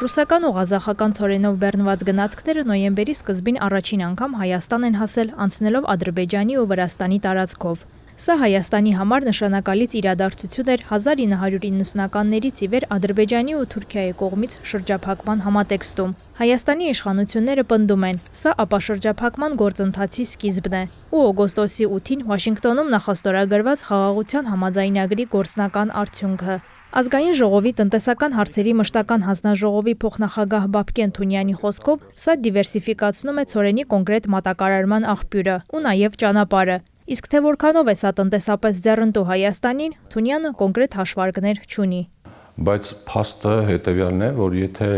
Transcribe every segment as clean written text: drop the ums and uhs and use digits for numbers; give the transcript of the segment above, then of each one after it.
Ռուսական ու ղազախական ցորենով բեռնված գնացքները նոյեմբերի սկզբին առաջին անգամ Հայաստան են հասել անցնելով Ադրբեջանի ու Վրաստանի տարածքով։ Սա Հայաստանի համար նշանակալից իրադարձություն էր 1990-ականներից ի վեր Ադրբեջանի ու Թուրքիայի կողմից շրջափակման համատեքստում։ Հայաստանի իշխանությունները պնդում են, սա ապաշրջափակման գործընթացի սկիզբն է ու օգոստոսի 8-ին Վաշինգտոնում նախաստորագրված խաղաղության համաձայնագրի գործնական արդյունքը։ Ազգային ժողովի տնտեսական հարցերի մշտական հանձնաժողովի փոխնախագահ Բաբկեն Թունյանի խոսքով, սա դիվերսիֆիկացնում է ցորենի կոնկրետ մատակարարման աղբյուրը ու նաև ճանապարհը։ Իսկ թե որքանով է սա տնտեսապես ձեռնտու Հայաստանին, Թունյանը կոնկրետ հաշվարկներ չունի։ Բայց փաստը հետևյալն է, որ եթե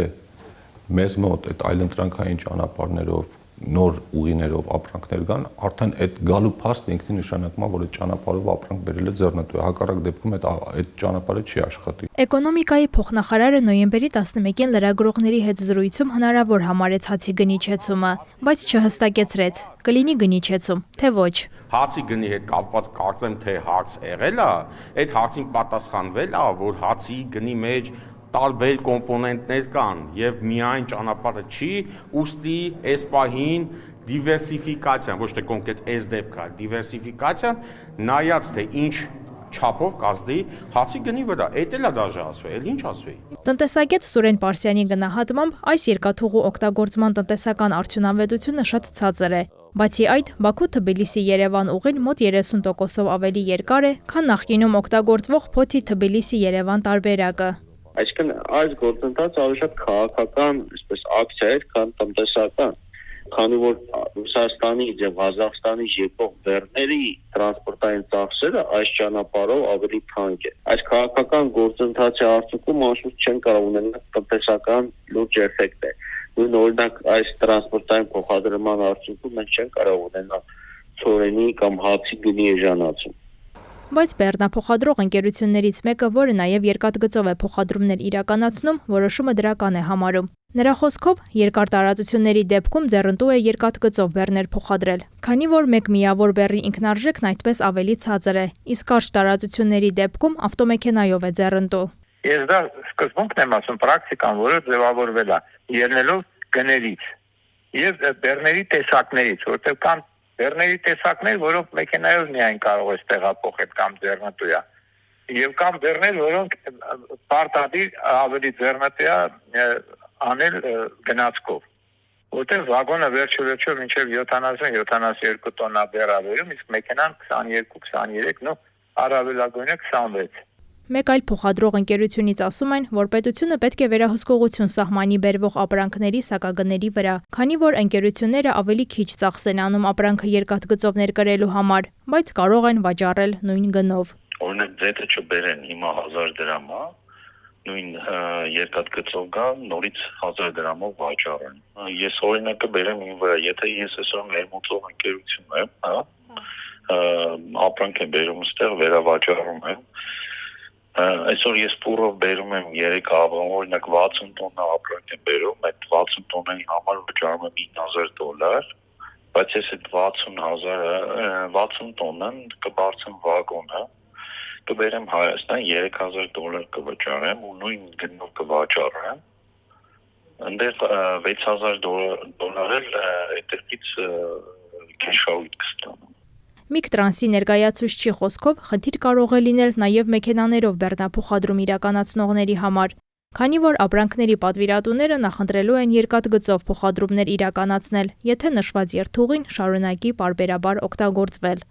մեզ մոտ այդ այլընտրանքային ճանապարհներով նոր ուղիներով ապրանքներ կան, արդեն այդ գալու փաստը ինքնին նշանակում է, որ այդ ճանապարհով ապրանք բերելը ձեռնտու է։ Հակառակ դեպքում այդ ճանապարհը չի աշխատի։ Էկոնոմիկայի փոխնախարարը նոյեմբերի 11-ին լրագրողների հետ զրույցում հնարավոր համարեց հացի գնի իջեցումը, բայց չհստակեցրեց՝ կլինի գնի իջեցում, թե ոչ։ Հացի գնի հետ կապված կարծեմ թե հարց եղել է, այդ հարցին պատասխանվել է, որ հացի գնի մեջ տարբեր կոմպոնենտներ կան եւ միայն ճանապարհը չի, ուստի այս պահին դիվերսիֆիկացիան, ոչ թե կոնկրետ այս դեպքը, դիվերսիֆիկացիան նայած թե ինչ չափով կազդի հացի գնի վրա, այդ էլ է դաժե ասվի, էլ ինչ ասվի։ Տնտեսագետ Սուրեն Պարսյանի գնահատմամբ այս երկաթուղու օգտագործման տնտեսական արդյունավետությունը շատ ցածր է։ Բացի այդ, Բաքու-Թբիլիսի-Երևան ուղին մոտ 30%-ով ավելի երկար է, քան նախկինում օգտագործվող Փոթի-Թբիլիսի-Երևան տարբերակը։ Այսինքն այս գործընթացը ավելի շատ քաղաքական, այսպես ակցիա է, քան տնտեսական, քանի որ Ռուսաստանից եւ Ղազախստանից եկող բեռների տրանսպորտային ծախսերը այս ճանապարհով ավելի թանկ է։ Այս քաղաքական գործընթացի արդյունքում անշուշտ չեն կարող ունենալ տնտեսական լուրջ էֆեկտ է։ Նույն օրինակ այս տրանսպորտային փոխադրման արդյունքում մենք չեն կարող ունենալ ցորենի կամ հացի գնի էժանացում։ Բայց բեռնափոխադրող ընկերություններից մեկը, որը նաև երկաթգծով է փոխադրումներ իրականացնում, որոշումը դրական է համարում։ Նրա խոսքով, երկար տարածությունների դեպքում ձեռնտու է երկաթգծով բեռներ փոխադրել, քանի որ մեկ միավոր բեռի ինքնարժեքն այդպես ավելի ցածր է, իսկ կարճ տարածությունների դեպքում ավտոմեքենայով է ձեռնտու։ Ես դա սկզբունքն եմ ասում, պրակտիկան, որը ձևավորվել է ելնելով գներից եւ բեռների տեսակներից, որտեղ կան բեռների տեսակներ, որոնք մեքենայով միայն կարող ես տեղափոխել կամ ձեռնտու է։ Եվ կամ բեռներ, որոնք պարտադիր ավելի ձեռնտու է անել գնացքով։ Որտեղ վագոնը վերջը մինչև 70-72 տոննա բեռ ավերում, իսկ մեքենան 22-23, նո առավելագույնը 26։ Մեկ այլ փոխադրող ընկերությունից ասում են, որ պետությունը պետք է վերահսկողություն սահմանի բերվող ապրանքների սակագների վրա, քանի որ ընկերությունները ավելի քիչ ծախս են անում ապրանքը երկաթգծով ներկրելու համար, բայց կարող են վաճառել նույն գնով։ Օրինակ դեպքը չբերեն հիմա 1000 դրամ, նույն երկաթգծով գա, նորից 1000 դրամով վաճառեն։ Ես օրինակը բերեմ իմ վրա, եթե ես այսօր ներմուծող ընկերություն եմ, ապրանք եմ բերում ստեղ վերավաճառում եմ։ Այսօր ես պուրով բերում եմ 3 աղոն, օրինակ 60 տոննա ապրանք եմ բերում, այդ 60 տոննայի համար վճարում եմ $9,000, բայց ես այդ 60 տոննան կբարձեմ վագոնը, կբերեմ Հայաստան $3,000 կվճարեմ ու նույն գնով կվաճառեմ, ընդեղ $6,000 էլ այդտեղից քեշաուտ կստանամ։ Միգտրանսի ներկայացուցչի խոսքով խնդիր կարող է լինել նաև մեքենաներով բեռնափոխադրում իրականացնողների համար, քանի որ ապրանքների պատվիրատուները նախընտրելու են երկաթգծով փոխադրումներ իրականացնել, եթե նշված երթուղին շարունակի պարբերաբար օգտագործվել։